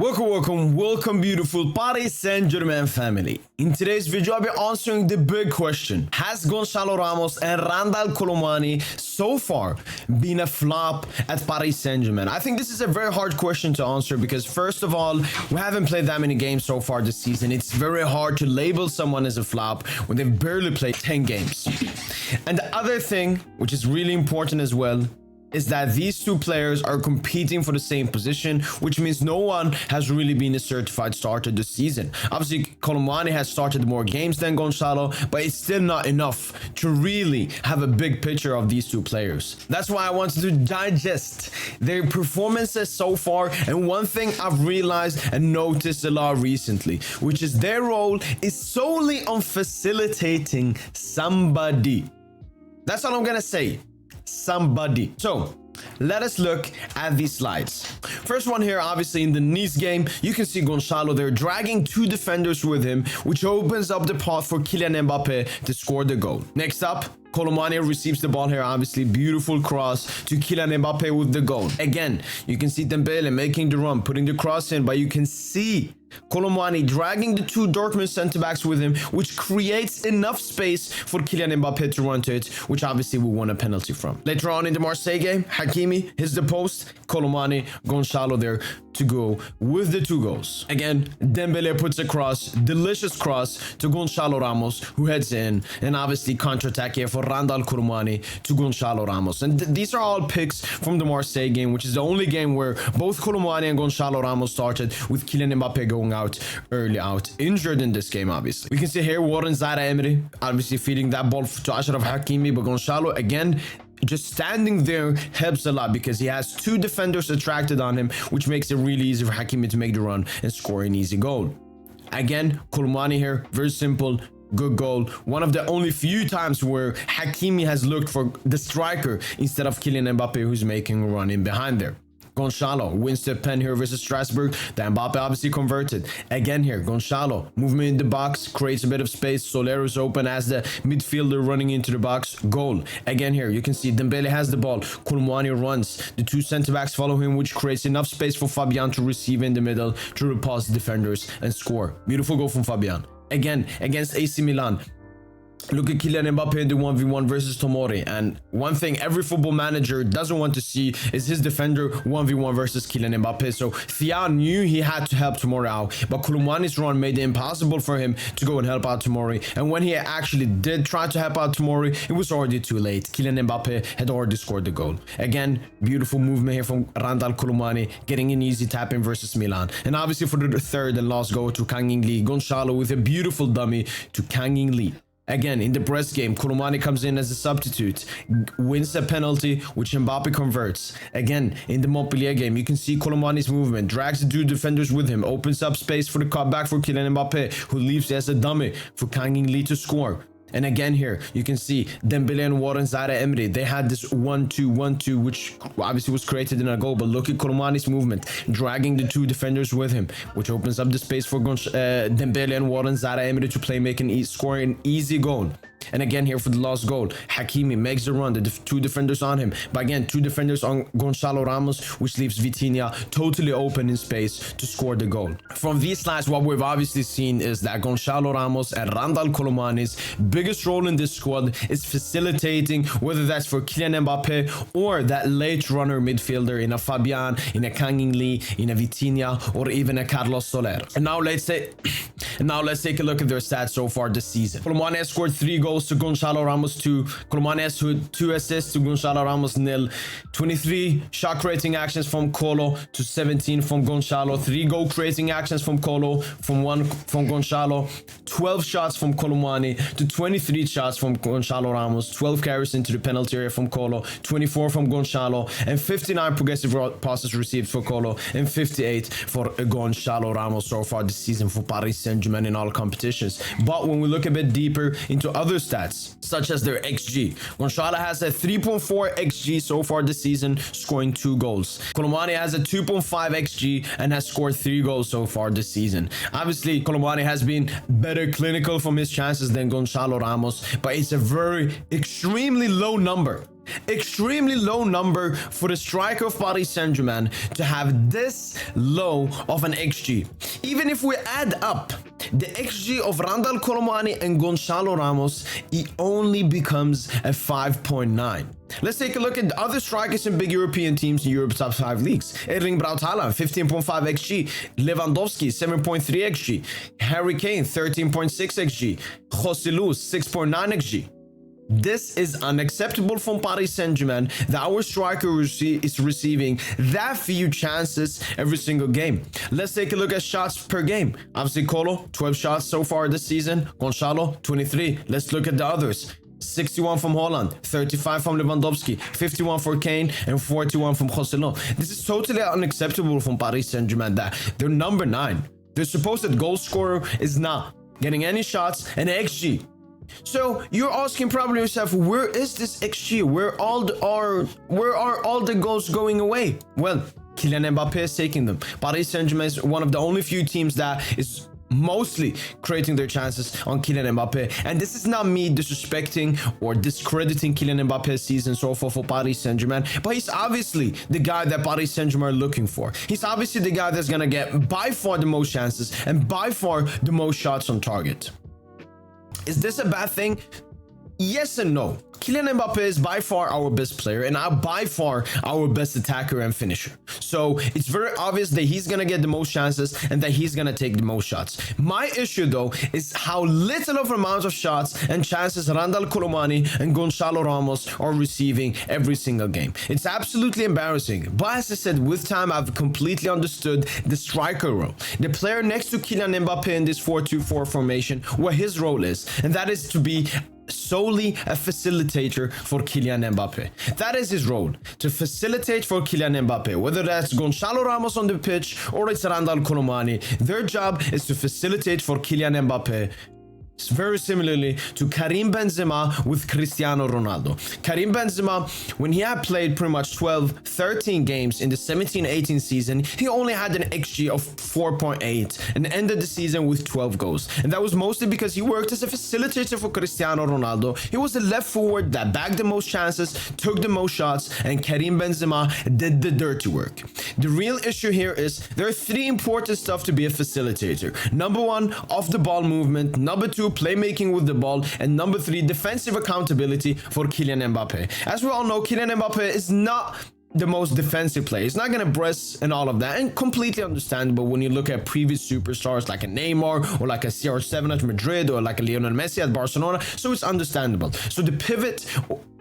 Welcome beautiful Paris Saint-Germain family. In today's video, I'll be answering the big question. Has Goncalo Ramos and Randal Muani so far been a flop at Paris Saint-Germain? I think this is a very hard question to answer because first of all, we haven't played that many games so far this season. It's very hard to label someone as a flop when they've barely played 10 games. And the other thing, which is really important as well, is that these two players are competing for the same position, which means no one has really been a certified starter this season. Obviously, Kolo Muani has started more games than Goncalo, but it's still not enough to really have a big picture of these two players. That's why I wanted to digest their performances so far. And one thing I've realized and noticed a lot recently, which is their role is solely on facilitating somebody. That's all I'm gonna say. Somebody. So let us look at these slides. First one here, obviously in the Nice game, you can see Goncalo there dragging two defenders with him, which opens up the path for Kylian Mbappe to score the goal. Next up, Kolo Muani receives the ball here, obviously beautiful cross to Kylian Mbappe with the goal. Again, you can see Dembele making the run, putting the cross in, but you can see Kolo Muani dragging the two Dortmund center-backs with him, which creates enough space for Kylian Mbappe to run to it, which obviously we won a penalty from. Later on in the Marseille game, Hakimi hits the post, Kolo Muani, Goncalo there to go with the two goals. Again, Dembele puts a cross, delicious cross to Goncalo Ramos, who heads in, and obviously counter-attack here for Randal Muani to Goncalo Ramos. And these are all picks from the Marseille game, which is the only game where both Kolo Muani and Goncalo Ramos started, with Kylian Mbappe going out early out, injured in this game, obviously. We can see here Warren Zaire-Emery obviously feeding that ball to Achraf Hakimi, but Goncalo again just standing there helps a lot because he has two defenders attracted on him, which makes it really easy for Hakimi to make the run and score an easy goal. Again, Kolo Muani here, very simple, good goal. One of the only few times where Hakimi has looked for the striker instead of Kylian Mbappe, who's making a run in behind there. Goncalo wins the pen here versus Strasbourg. The Mbappe obviously converted. Again here, Goncalo, movement in the box, creates a bit of space. Soler's open as the midfielder running into the box. Goal. Again here, you can see Dembele has the ball. Kolo Muani runs. The two center-backs follow him, which creates enough space for Fabian to receive in the middle, to repulse defenders and score. Beautiful goal from Fabian. Again, against AC Milan. Look at Kylian Mbappe in the 1v1 versus Tomori, and one thing every football manager doesn't want to see is his defender 1v1 versus Kylian Mbappe. So Thiago knew he had to help Tomori out, but Kolo Muani's run made it impossible for him to go and help out Tomori. And when he actually did try to help out Tomori, it was already too late. Kylian Mbappe had already scored the goal. Again, beautiful movement here from Randal Muani, getting an easy tap in versus Milan. And obviously for the third and last goal to Kang In-lee, Goncalo with a beautiful dummy to Kang In-lee. Again, in the Brest game, Kolo Muani comes in as a substitute, wins a penalty, which Mbappe converts. Again, in the Montpellier game, you can see Kolo Muani's movement, drags the two defenders with him, opens up space for the cutback for Kylian Mbappe, who leaves as a dummy for Kang In-lee to score. And again here, you can see Dembele and Warren Zaire-Emery. They had this 1-2, which obviously was created in a goal. But look at Kolo Muani's movement, dragging the two defenders with him, which opens up the space for Dembele and Warren Zaire-Emery to play, score an easy goal. And again here for the last goal, Hakimi makes the run, the two defenders on him. But again, two defenders on Goncalo Ramos, which leaves Vitinha totally open in space to score the goal. From these slides, what we've obviously seen is that Goncalo Ramos and Randal Muani's biggest role in this squad is facilitating, whether that's for Kylian Mbappe or that late runner midfielder in a Fabian, in a Kang In-lee, in a Vitinha, or even a Carlos Soler. And now let's take a look at their stats so far this season. Kolo Muani has scored 3 goals to Goncalo Ramos 2. Kolo Muani has 2 assists to Goncalo Ramos 0. 23 shot creating actions from Kolo to 17 from Goncalo. 3 goal creating actions from Kolo, from 1 from Goncalo. 12 shots from Kolo Muani to 23 shots from Goncalo Ramos. 12 carries into the penalty area from Kolo. 24 from Goncalo, and 59 progressive passes received for Kolo, and 58 for Goncalo Ramos so far this season for Paris Saint-Germain in all competitions. But when we look a bit deeper into other stats, such as their XG, Goncalo has a 3.4 XG so far this season, scoring 2 goals. Kolo Muani has a 2.5 XG and has scored 3 goals so far this season. Obviously, Kolo Muani has been better clinical from his chances than Goncalo Ramos, but it's a very extremely low number. Extremely low number for the striker of Paris Saint-Germain to have this low of an XG. Even if we add up the XG of Randal, Kolo and Goncalo Ramos, it only becomes a 5.9. Let's take a look at the other strikers in big European teams in Europe's top 5 leagues. Erling Braut Haaland, 15.5 XG. Lewandowski, 7.3 XG. Harry Kane, 13.6 XG. Joselu, 6.9 XG. This is unacceptable from Paris Saint-Germain that our striker is receiving that few chances every single game. Let's take a look at shots per game. Obviously, Kolo, 12 shots so far this season. Goncalo, 23. Let's look at the others. 61 from Holland, 35 from Lewandowski, 51 for Kane, and 41 from Joselu. This is totally unacceptable from Paris Saint-Germain that they're number 9. Their supposed goal scorer is not getting any shots and XG. So you're asking probably yourself, where is this XG? Where are all the goals going away? Well, Kylian Mbappe is taking them. Paris Saint-Germain is one of the only few teams that is mostly creating their chances on Kylian Mbappe. And this is not me disrespecting or discrediting Kylian Mbappe's season so far for Paris Saint-Germain, but he's obviously the guy that Paris Saint-Germain are looking for. He's obviously the guy that's gonna get by far the most chances and by far the most shots on target. Is this a bad thing? Yes and no. Kylian Mbappe is by far our best player and by far our best attacker and finisher. So it's very obvious that he's gonna get the most chances and that he's gonna take the most shots. My issue though is how little of amount of shots and chances Randal, Kolo and Goncalo Ramos are receiving every single game. It's absolutely embarrassing. But as I said, with time I've completely understood the striker role. The player next to Kylian Mbappe in this 4-2-4 formation, what his role is, and that is to be solely a facilitator for Kylian Mbappe. That is his role, to facilitate for Kylian Mbappe, whether that's Goncalo Ramos on the pitch or it's Randal Kolo. Their job is to facilitate for Kylian Mbappe. Very similarly to Karim Benzema with Cristiano Ronaldo. Karim Benzema, when he had played pretty much 12-13 games in the 17-18 season, he only had an XG of 4.8 and ended the season with 12 goals. And that was mostly because he worked as a facilitator for Cristiano Ronaldo. He was the left forward that bagged the most chances, took the most shots, and Karim Benzema did the dirty work. The real issue here is there are 3 important stuff to be a facilitator. Number 1, off the ball movement. Number 2, playmaking with the ball, and number 3, defensive accountability for Kylian Mbappe. As we all know, Kylian Mbappe is not the most defensive player. He's not going to press and all of that, and completely understandable when you look at previous superstars like a Neymar or like a CR7 at Madrid or like a Lionel Messi at Barcelona, so it's understandable. So the pivot,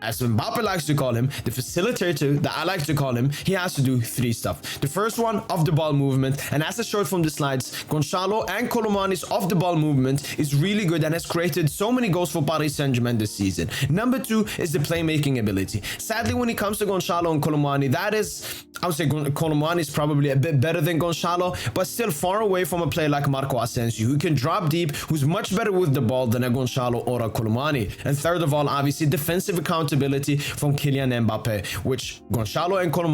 as Mbappe likes to call him, the facilitator that I like to call him, he has to do 3 stuff. The first one, off the ball movement, and as I showed from the slides, Goncalo and Kolo off the ball movement is really good and has created so many goals for Paris Saint-Germain this season. Number 2 is the playmaking ability. Sadly, when it comes to Goncalo and Kolo, that is, I would say Kolo is probably a bit better than Goncalo, but still far away from a player like Marco Asensio, who can drop deep, who's much better with the ball than a Goncalo or a Kolo. And third of all, obviously, defensive accountability from Kylian Mbappe, which Goncalo and Kolo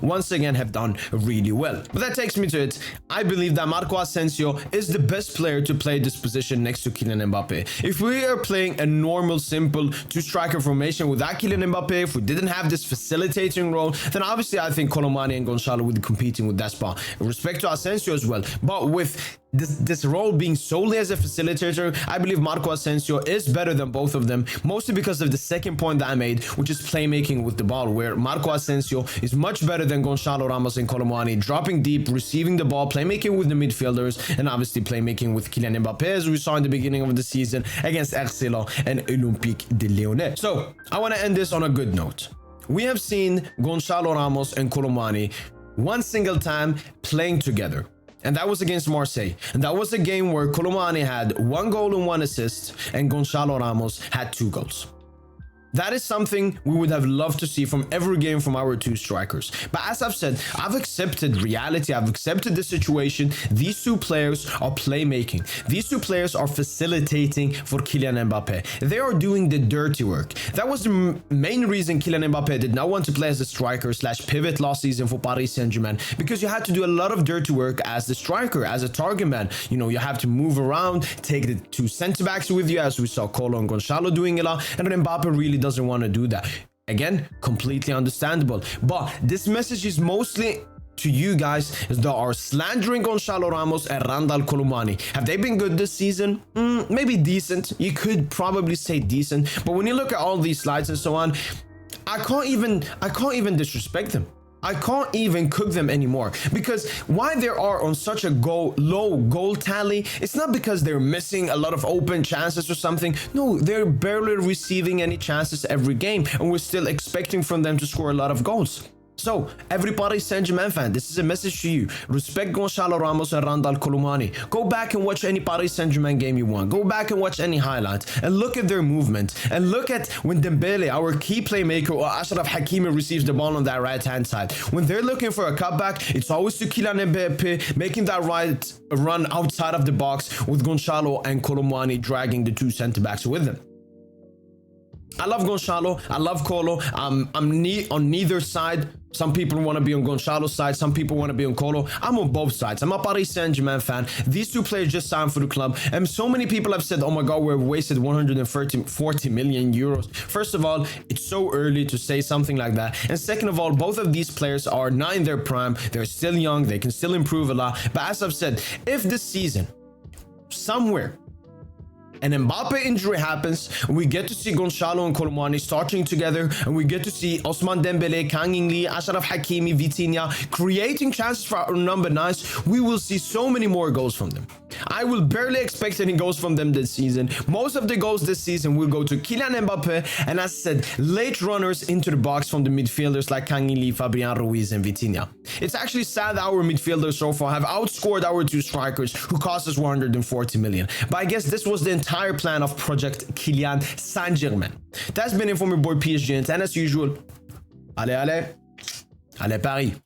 once again have done really well. But that takes me to it. I believe that Marco Asensio is the best player to play this position next to Kylian Mbappe. If we are playing a normal, simple 2-striker formation without Kylian Mbappe, if we didn't have this facilitating role, then obviously I think Kolo and Goncalo would be competing with that spot. With respect to Asensio as well. But with this role being solely as a facilitator, I believe Marco Asensio is better than both of them, mostly because of the second point that I made, which is playmaking with the ball, where Marco Asensio is much better than Goncalo Ramos and Kolo, dropping deep, receiving the ball, playmaking with the midfielders, and obviously playmaking with Kylian Mbappe, as we saw in the beginning of the season against Arsenal and Olympique de Lyonnais. So I want to end this on a good note. We have seen Goncalo Ramos and Kolo one single time playing together, and that was against Marseille. And that was a game where Kolo had 1 goal and 1 assist, and Goncalo Ramos had 2 goals. That is something we would have loved to see from every game from our 2 strikers. But as I've said, I've accepted reality. I've accepted the situation. These 2 players are playmaking. These 2 players are facilitating for Kylian Mbappe. They are doing the dirty work. That was the main reason Kylian Mbappe did not want to play as a striker / pivot last season for Paris Saint-Germain, because you had to do a lot of dirty work as the striker, as a target man. You know, you have to move around, take the 2 center backs with you, as we saw Kolo and Goncalo doing a lot, and then Mbappe really doesn't want to do that. Again, completely understandable. But this message is mostly to you guys that are slandering Goncalo Ramos and Randal Colomani. Have they been good this season? Maybe decent. You could probably say decent. But when you look at all these slides and so on, I can't even disrespect them. I can't even cook them anymore, because why they are on such a low goal tally, it's not because they're missing a lot of open chances or something. No, they're barely receiving any chances every game, and we're still expecting from them to score a lot of goals. So, every Paris Saint-Germain fan, this is a message to you. Respect Goncalo Ramos and Randal Colomani. Go back and watch any Paris Saint-Germain game you want. Go back and watch any highlights and look at their movement. And look at when Dembele, our key playmaker, or Achraf Hakimi receives the ball on that right-hand side. When they're looking for a cutback, it's always to Kylian Mbappe, making that right run outside of the box with Goncalo and Colomani dragging the two centre-backs with them. I love Goncalo. I love Kolo. I'm on neither side. Some people want to be on Goncalo's side. Some people want to be on Kolo. I'm on both sides. I'm a Paris Saint-Germain fan. These two players just signed for the club. And so many people have said, oh my God, we've wasted 140 million euros. First of all, it's so early to say something like that. And second of all, both of these players are not in their prime. They're still young. They can still improve a lot. But as I've said, if this season, somewhere, an Mbappe injury happens, we get to see Goncalo and Colomani starting together, and we get to see Ousmane Dembele, Kang In-lee, Achraf Hakimi, Vitinha creating chances for our number 9s. We will see so many more goals from them. I will barely expect any goals from them this season. Most of the goals this season will go to Kylian Mbappe, and as I said, late runners into the box from the midfielders like Kang In-lee, Fabian Ruiz, and Vitinha. It's actually sad that our midfielders so far have outscored our two strikers, who cost us 140 million. But I guess this was the entire plan of Project Kylian Saint-Germain. That's been it from your boy PSGINT, and as usual, allez Paris.